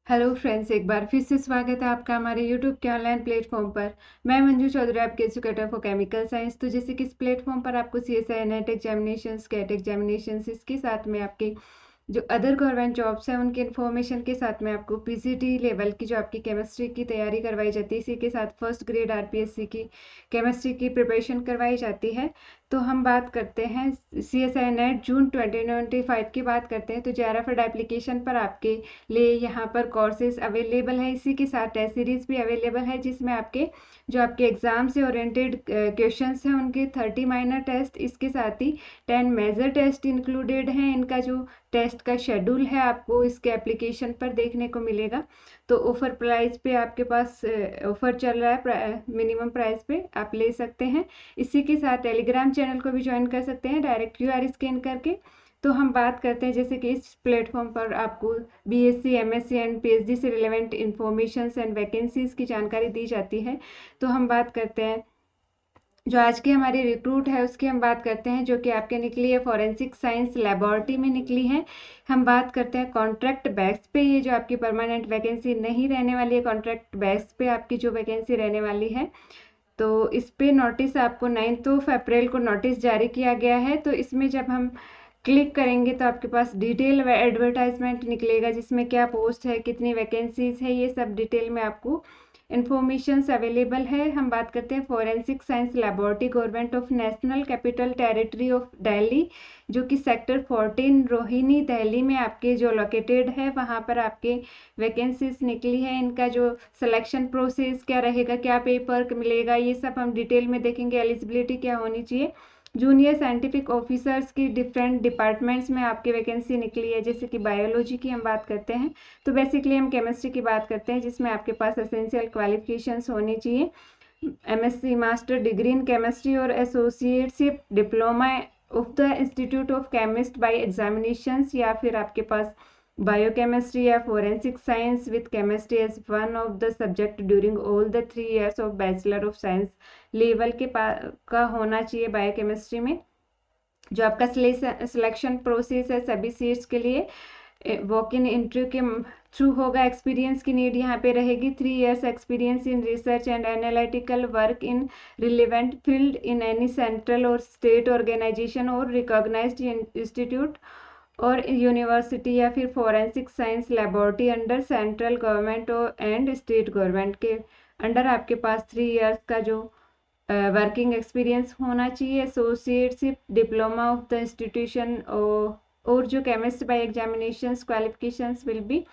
Hello friends, एक बार फिर से स्वागत है आपका हमारे यूट्यूब के ऑनलाइन प्लेटफॉर्म पर। मैं मंजू चौधरी, आपके एजुकेटर फॉर केमिकल साइंस। तो जैसे कि इस प्लेटफॉर्म पर आपको CSI net examinations, CAT examinations, इसके साथ में आपके जो अदर गवर्नमेंट जॉब्स हैं उनकी इन्फॉर्मेशन के साथ में आपको PGT लेवल की जो आपकी केमिस्ट्री की तैयारी करवाई जाती है, इसी के साथ फर्स्ट ग्रेड RPSC की केमिस्ट्री की प्रिपरेशन करवाई जाती है। तो हम बात करते हैं CSI नेट जून 2025 की बात करते हैं। तो JRF एप्लीकेशन पर आपके लिए यहाँ पर कोर्सेज अवेलेबल है, इसी के साथ टेस्ट सीरीज भी अवेलेबल है, जिसमें आपके जो आपके एग्जाम से ओरिएंटेड क्वेश्चंस हैं उनके 30 माइनर टेस्ट, इसके साथ ही 10 मेजर टेस्ट इंक्लूडेड हैं। इनका जो टेस्ट का शेड्यूल है आपको इसके एप्लीकेशन पर देखने को मिलेगा। तो ऑफर प्राइस पे आपके पास ऑफर चल रहा है, मिनिमम प्राइस पे आप ले सकते हैं। इसी के साथ टेलीग्राम चैनल को भी ज्वाइन कर सकते हैं डायरेक्ट QR स्कैन करके। तो हम बात करते हैं जैसे कि इस प्लेटफॉर्म पर आपको BSc, MSc एंड PhD से रिलेवेंट इंफॉर्मेशन एंड वैकेंसीज की जानकारी दी जाती है। तो हम बात करते हैं जो आज की हमारी रिक्रूट है उसकी हम बात करते हैं, जो कि आपके निकली है फॉरेंसिक साइंस लेबोरेटरी में निकली है। हम बात करते हैं कॉन्ट्रैक्ट बेस पे, ये जो आपकी परमानेंट वैकेंसी नहीं रहने वाली है, कॉन्ट्रैक्ट बेस पे आपकी जो वैकेंसी रहने वाली है। तो इस पे नोटिस आपको 9 अप्रैल को नोटिस जारी किया गया है। तो इसमें जब हम क्लिक करेंगे तो आपके पास डिटेल एडवर्टाइजमेंट निकलेगा, जिसमें क्या पोस्ट है, कितनी वैकेंसीज है, ये सब डिटेल में आपको इन्फॉर्मेशंस अवेलेबल है। हम बात करते हैं forensic science laboratory, government of national capital territory of Delhi, जो कि सेक्टर 14 रोहिणी दिल्ली में आपके जो लोकेटेड है, वहाँ पर आपके वैकेंसीज निकली है। इनका जो सिलेक्शन प्रोसेस क्या रहेगा, क्या पेपर मिलेगा, ये सब हम डिटेल में देखेंगे। एलिजिबिलिटी क्या होनी चाहिए। जूनियर साइंटिफिक ऑफिसर्स की डिफरेंट डिपार्टमेंट्स में आपकी वैकेंसी निकली है, जैसे कि बायोलॉजी की हम बात करते हैं तो बेसिकली हम केमिस्ट्री की बात करते हैं, जिसमें आपके पास एसेंशियल क्वालिफिकेशंस होनी चाहिए MSc master degree in chemistry और associateship diploma of the institute of chemist by examinations, या फिर आपके पास बायोकेमिस्ट्री या forensic science with chemistry as one of the subject during all the 3 years of bachelor of science level के का होना चाहिए बायोकेमिस्ट्री में। जो आपका सिलेक्शन प्रोसेस है सभी सीट्स के लिए वॉक इन इंटरव्यू के थ्रू होगा। एक्सपीरियंस की नीड यहाँ पे रहेगी, 3 years experience in research and analytical work in relevant field in any central और स्टेट ऑर्गेनाइजेशन और रिकॉग्नाइज्ड इंस्टीट्यूट और यूनिवर्सिटी, या फिर forensic science laboratory under central government and state government के अंडर आपके पास 3 years का जो वर्किंग एक्सपीरियंस होना चाहिए। Associateship diploma of the institution और जो chemist by examinations qualifications will be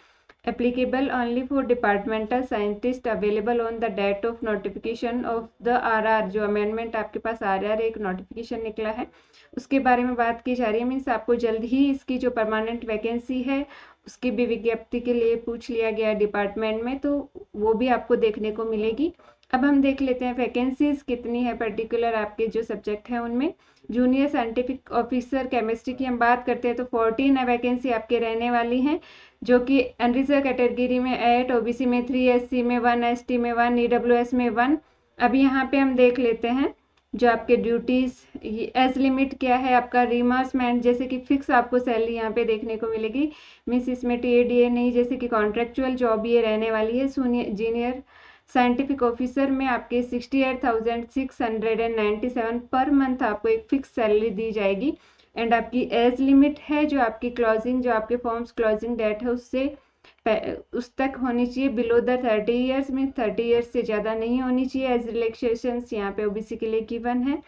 applicable only for departmental scientist available on the date of notification of the RR। जो amendment आपके पास RR एक नोटिफिकेशन निकला है उसके बारे में बात की जा रही है। मीन्स आपको जल्द ही इसकी जो परमानेंट वैकेंसी है उसकी भी विज्ञप्ति के लिए पूछ लिया गया डिपार्टमेंट में, तो वो भी आपको देखने को मिलेगी। अब हम देख लेते हैं वैकेंसीज कितनी है पर्टिकुलर आपके जो सब्जेक्ट हैं उनमें। जूनियर साइंटिफिक ऑफिसर केमिस्ट्री की हम बात करते हैं तो 14 वैकेंसी आपके रहने वाली हैं, जो कि अनरिजर्व कैटेगरी में 8, OBC में 3, SC में 1, ST में 1, EWS में 1। अब यहाँ पे हम देख लेते हैं जो आपके ड्यूटीज एज लिमिट क्या है आपका। रिमर्समेंट जैसे कि फिक्स आपको सैलरी यहाँ पे देखने को मिलेगी, मीन्स इसमें TADA नहीं, जैसे कि कॉन्ट्रेक्चुअल जॉब ये रहने वाली है। जूनियर साइंटिफिक ऑफिसर में आपके 68,697 पर मंथ आपको एक फिक्स सैलरी दी जाएगी। एंड आपकी एज लिमिट है जो आपकी क्लोजिंग, जो आपके फॉर्म्स क्लोजिंग डेट है उससे उस तक होनी चाहिए बिलो द 30 years में 30 years से ज़्यादा नहीं होनी चाहिए। एज रिलैक्सेशंस यहाँ पे OBC के लिए गिवन है।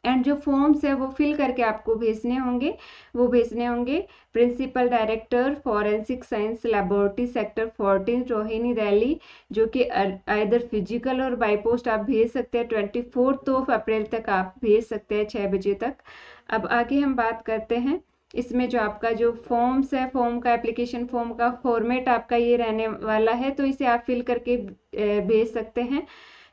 एंड जो फॉर्म्स है वो फिल करके आपको भेजने होंगे, वो भेजने होंगे principal director forensic science laboratory sector 14 Rohini Delhi, जो कि आइदर फिजिकल और बाई पोस्ट आप भेज सकते हैं। 24 अप्रैल तक आप भेज सकते हैं 6 बजे तक। अब आगे हम बात करते हैं इसमें जो आपका जो फॉर्म्स है, फॉर्म का एप्लीकेशन फॉर्म का फॉर्मेट आपका ये रहने वाला है, तो इसे आप फिल करके भेज सकते हैं।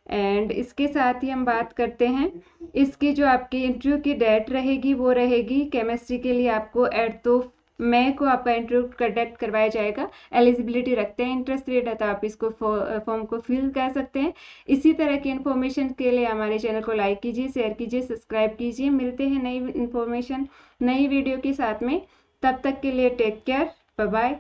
एंड इसके साथ ही हम बात करते हैं इसकी जो आपकी इंटरव्यू की डेट रहेगी वो रहेगी केमिस्ट्री के लिए आपको 8 मई को आपका इंटरव्यू कंडक्ट करवाया जाएगा। एलिजिबिलिटी रखते हैं, इंटरेस्टेड है तो आप इसको फॉर्म को फिल कर सकते हैं। इसी तरह की इन्फॉर्मेशन के लिए हमारे चैनल को लाइक कीजिए, शेयर कीजिए, सब्सक्राइब कीजिए। मिलते हैं नई इन्फॉर्मेशन नई वीडियो के साथ में, तब तक के लिए टेक केयर, बाय बाय।